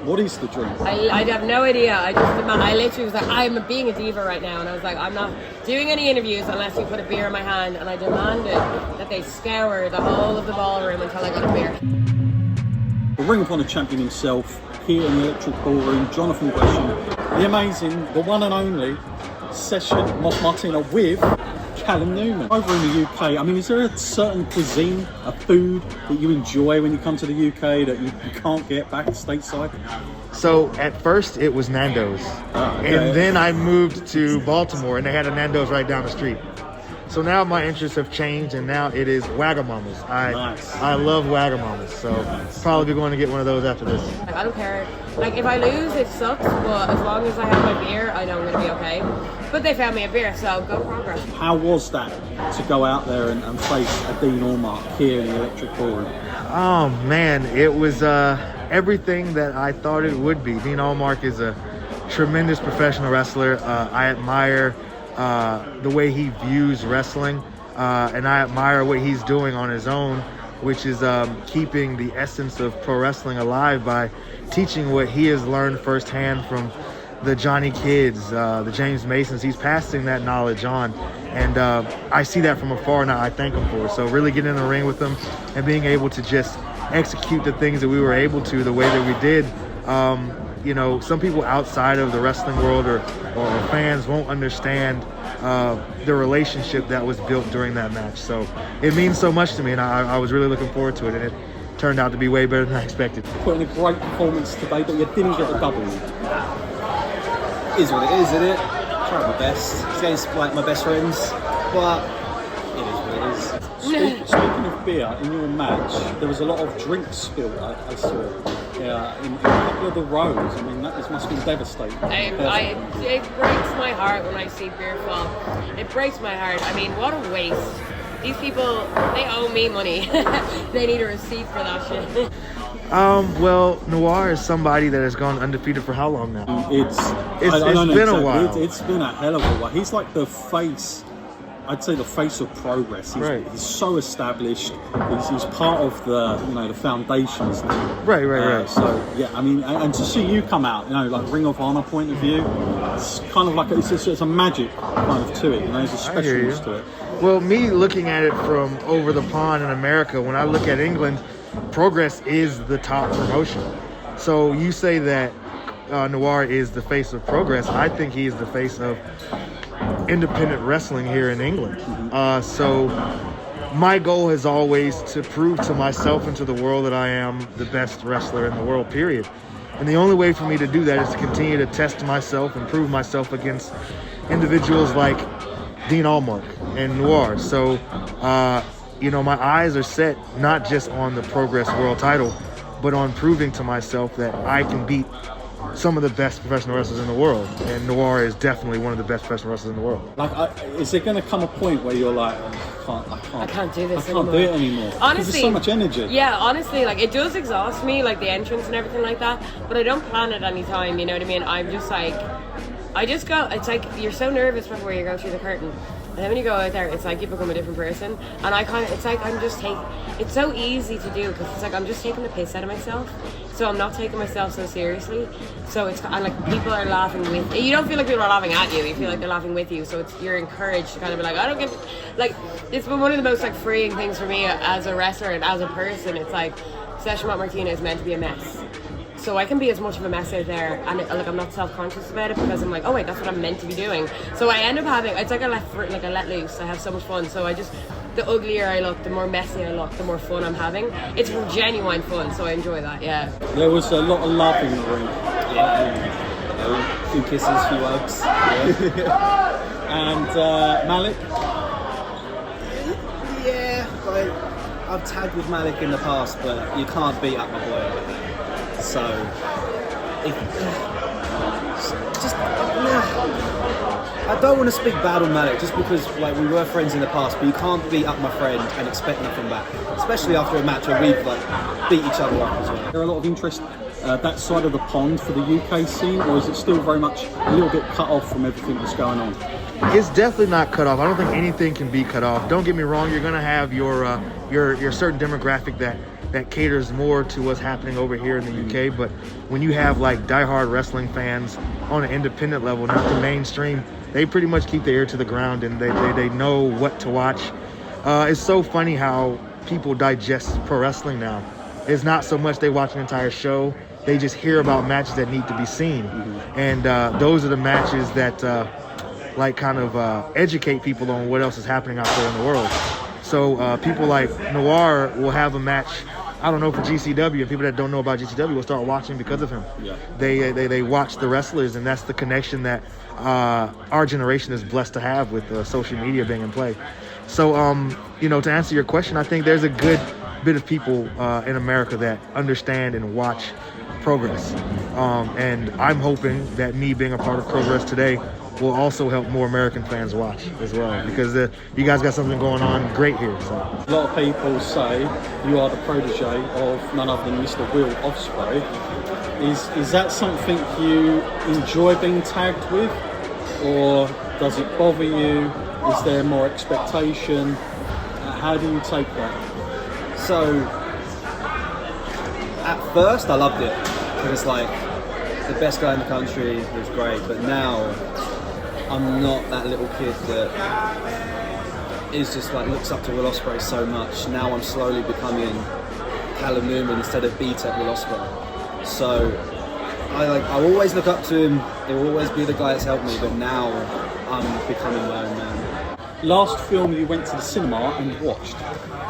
What is the drink? I have no idea. I literally was like, I'm being a diva right now, and I was like, I'm not doing any interviews unless you put a beer in my hand, and I demanded that they scour the whole of the ballroom until I got a beer. The Ring of Honor champion himself, here in the Electric Ballroom, Johnathan Gresham, the amazing, the one and only session Moth Martina with Callum Newman. Over in the UK, I mean, is there a certain cuisine, a food that you enjoy when you come to the UK that you can't get back stateside? So at first it was Nando's, and then I moved to Baltimore and they had a Nando's right down the street. So now my interests have changed, and now it is Wagamamas. I love Wagamamas, so probably going to get one of those after this. I don't care. Like, if I lose, it sucks, but as long as I have my beer, I know I'm going to be okay. But they found me a beer, so go progress. How was that to go out there and face a Dean Allmark here in the Electric Ballroom? Oh man, it was everything that I thought it would be. Dean Allmark is a tremendous professional wrestler. I admire the way he views wrestling, and I admire what he's doing on his own, which is keeping the essence of pro wrestling alive by teaching what he has learned firsthand from the Johnny Kids, the James Masons. He's passing that knowledge on, and I see that from afar, and I thank him for it. So really getting in the ring with him and being able to just execute the things that we were able to the way that we did. You know, some people outside of the wrestling world or fans won't understand the relationship that was built during that match. So it means so much to me, and I was really looking forward to it, and it turned out to be way better than I expected. Put in a great performance today, but you didn't get the W. Is what it is, isn't it? Try my best. It's against like my best friends, but it is what it is. Speaking of beer, in your match, there was a lot of drinks spilled, I saw. Yeah, in a couple of the rows. I mean, that must be devastating. It breaks my heart when I see beer fall. It breaks my heart. I mean, what a waste. These people, they owe me money. They need a receipt for that shit. Well, Noir is somebody that has gone undefeated for how long now? It's been a while. It's been a hell of a while. He's like the face, I'd say the face of progress. He's so established. He's part of the, the foundations now. Right. So yeah, I mean, and to see you come out, like Ring of Honor point of view, it's kind of like it's a magic kind of to it. There's a specialness to it. Well, me looking at it from over the pond in America, when I look at England, Progress is the top promotion. So you say that Noir is the face of Progress. I think he's the face of independent wrestling here in England. So my goal is always to prove to myself and to the world that I am the best wrestler in the world, period. And the only way for me to do that is to continue to test myself and prove myself against individuals like Dean Allmark and Noir. So, my eyes are set not just on the Progress World title, but on proving to myself that I can beat some of the best professional wrestlers in the world. And Noir is definitely one of the best professional wrestlers in the world. Is there going to come a point where you're like, I can't do this anymore. I can't do it anymore. Honestly, there's so much energy. Yeah, honestly, like, it does exhaust me, like the entrance and everything like that, but I don't plan it any time, you know what I mean? I'm just like, I just go, it's like, you're so nervous before you go through the curtain. And then when you go out there, it's like you become a different person. And it's like it's so easy to do, because it's like I'm just taking the piss out of myself. So I'm not taking myself so seriously. So it's kind of like people are laughing with you. You don't feel like people are laughing at you. You feel like they're laughing with you. So you're encouraged to kind of be like, I don't give, like, it's been one of the most like freeing things for me as a wrestler and as a person. It's like, Session Moth Martina is meant to be a mess. So I can be as much of a mess out there, and I'm not self-conscious about it, because I'm like, oh wait, that's what I'm meant to be doing. So I end up having, it's like I let loose. I have so much fun. So the uglier I look, the more messy I look, the more fun I'm having. It's genuine fun, so I enjoy that. Yeah. There was a lot of love in the ring. Yeah. A few kisses, a few hugs. Yeah. And Malik. Yeah, I've tagged with Malik in the past, but you can't beat up my boy. So, I don't want to speak bad on Malik just because we were friends in the past, but you can't beat up my friend and expect nothing back, especially after a match where we've beat each other up as well. There are a lot of interest that side of the pond for the UK scene, or is it still very much a little bit cut off from everything that's going on? It's definitely not cut off. I don't think anything can be cut off. Don't get me wrong, you're going to have your certain demographic that that caters more to what's happening over here in the UK. But when you have like diehard wrestling fans on an independent level, not the mainstream, they pretty much keep their ear to the ground and they know what to watch. It's so funny how people digest pro wrestling now. It's not so much they watch an entire show, they just hear about matches that need to be seen. And those are the matches that educate people on what else is happening out there in the world. So people like Noir will have a match, I don't know, for GCW, and people that don't know about GCW will start watching because of him. Yeah. They watch the wrestlers, and that's the connection that our generation is blessed to have with social media being in play. So, to answer your question, I think there's a good bit of people in America that understand and watch Progress. And I'm hoping that me being a part of Progress today will also help more American fans watch as well, because you guys got something going on great here. So. A lot of people say you are the protege of none other than Mr. Will Ospreay. Is that something you enjoy being tagged with, or does it bother you? Is there more expectation? How do you take that? So, at first I loved it, because it's like the best guy in the country, it was great, but now I'm not that little kid that is just like looks up to Will Ospreay so much. Now I'm slowly becoming Callum Newman instead of B-Tech Will Ospreay. So I always look up to him. He'll always be the guy that's helped me, but now I'm becoming my own man. Last film you went to the cinema and watched?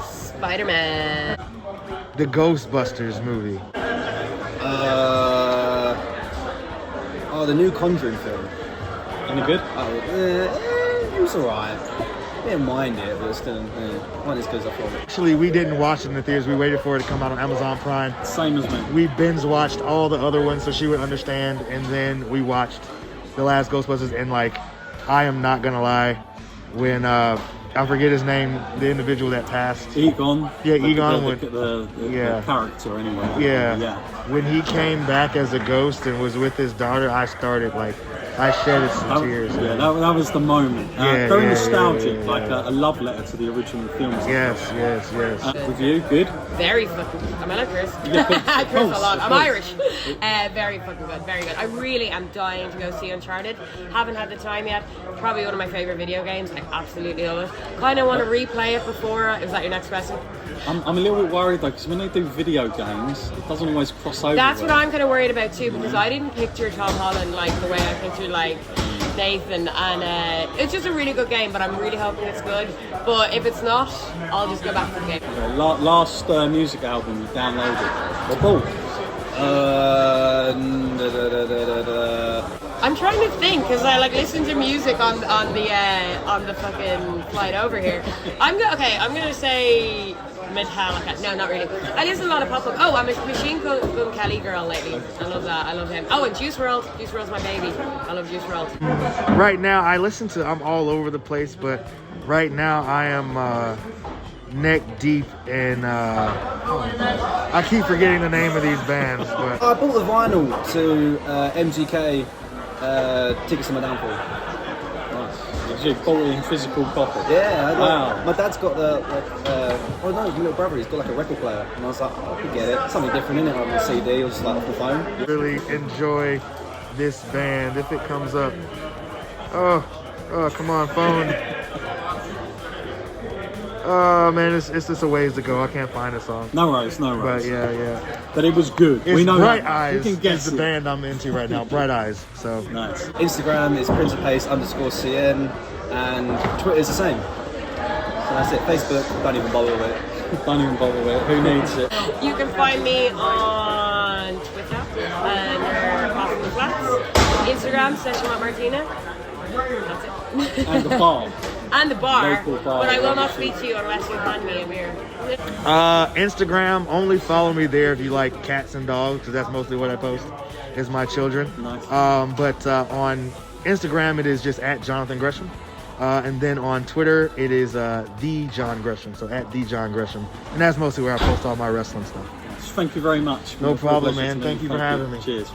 Spider-Man. The Ghostbusters movie. The new Conjuring film. Any good? It was alright. Didn't mind it, but it still not as good as I thought. Actually, we didn't watch it in the theaters. We waited for it to come out on Amazon Prime. Same as me. We binge watched all the other ones so she would understand, and then we watched the last Ghostbusters. And I am not gonna lie, when I forget his name, the individual that passed. Egon. Yeah, Egon. The character anyway. Yeah. When he came back as a ghost and was with his daughter, I started I shedded some tears. Yeah, that was the moment. Very nostalgic, like a love letter to the original films. Yes. With you, good? Very fucking good. I like Chris. Yeah, Chris a lot. I'm Irish. Very fucking good. Very good. I really am dying to go see Uncharted. Haven't had the time yet. Probably one of my favourite video games. I absolutely love it. Kind of want to replay it before. Is that your next question? I'm a little bit worried though, because when they do video games, it doesn't always cross over. That's what I'm kind of worried about too, because I didn't picture Tom Holland like the way I pictured Nathan, and it's just a really good game, but I'm really hoping it's good. But if it's not, I'll just go back to the game. Okay, last music album you downloaded, or both? I'm trying to think, because I listen to music on the fucking flight over here. I'm gonna say Metallica. No, not really. I listen to a lot of pop punk. Oh, I'm a Machine Gun Kelly girl lately. I love that. I love him. Oh, and Juice WRLD. Juice WRLD's my baby. I love Juice WRLD. Right now, I'm all over the place, but right now I am neck deep in I keep forgetting the name of these bands, but I bought the vinyl to MGK Tickets to My Downfall. You bought it in physical copy? Yeah, wow. My dad's got my little brother, he's got a record player, and I was like, I could get it. Something different in it, on the CD or just off the phone. Really enjoy this band if it comes up. Oh, come on, phone. Oh man, it's just a ways to go. I can't find a song. No worries. But yeah. But it was good. We know Bright Eyes you can guess is the band I'm into right now. Bright Eyes. So nice. Instagram is PrinceofPace_CN, and Twitter is the same. So that's it. Facebook, don't even bother with it. Don't even bother with it. Who needs it? You can find me on Twitter under Moth Flats, Instagram Moth Martina. That's it. And the bar. And the bar, Local bar, but I will not speak to you unless you hand me a beer. Instagram, only follow me there if you like cats and dogs, because that's mostly what I post, is my children. Nice. But on Instagram, it is just at Johnathan Gresham. And then on Twitter, it is the John Gresham, so at the John Gresham. And that's mostly where I post all my wrestling stuff. Thank you very much. No problem, man. Thank you for having me. Cheers.